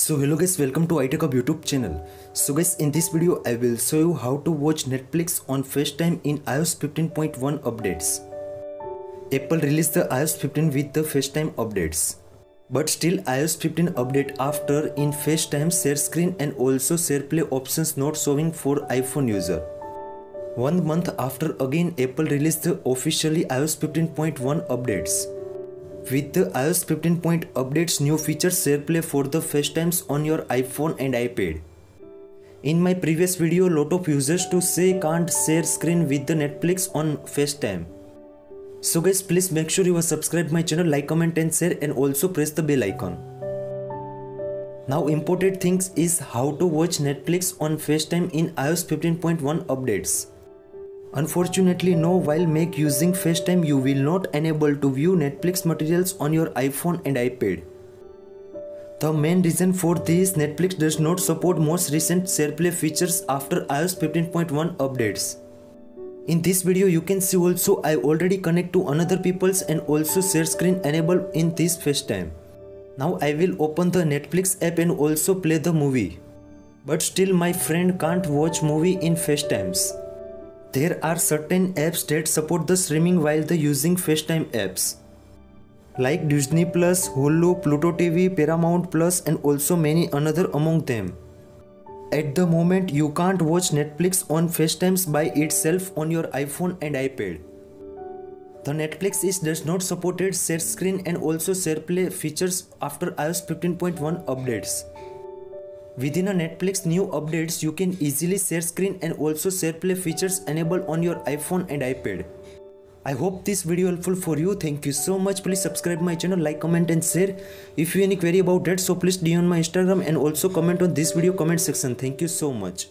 So hello guys, welcome to iTechHub YouTube channel. So guys, in this video I will show you how to watch Netflix on FaceTime in iOS 15.1 updates. Apple released the iOS 15 with the FaceTime updates. But still iOS 15 update after in FaceTime share screen and also share play options not showing for iPhone user. 1 month after again Apple released the officially iOS 15.1 updates. With the iOS 15 updates, new features SharePlay for the FaceTimes on your iPhone and iPad. In my previous video, lot of users to say can't share screen with the Netflix on FaceTime. So guys, please make sure you are subscribed my channel, like, comment and share, and also press the bell icon. Now important things is how to watch Netflix on FaceTime in iOS 15.1 updates. Unfortunately, no, while make using FaceTime you will not enable to view Netflix materials on your iPhone and iPad. The main reason for this, Netflix does not support most recent SharePlay features after iOS 15.1 updates. In this video you can see also I already connect to another people's and also share screen enable in this FaceTime. Now I will open the Netflix app and also play the movie. But still my friend can't watch movie in FaceTimes. There are certain apps that support the streaming while the using FaceTime apps, like Disney Plus, Hulu, Pluto TV, Paramount Plus and also many another among them. At the moment you can't watch Netflix on FaceTimes by itself on your iPhone and iPad. The Netflix does not supported share screen and also share play features after iOS 15.1 updates. Within a Netflix new updates, you can easily share screen and also share play features enable on your iPhone and iPad. I hope this video helpful for you. Thank you so much. Please subscribe my channel, like, comment and share. If you any query about that, so please DM on my Instagram and also comment on this video comment section. Thank you so much.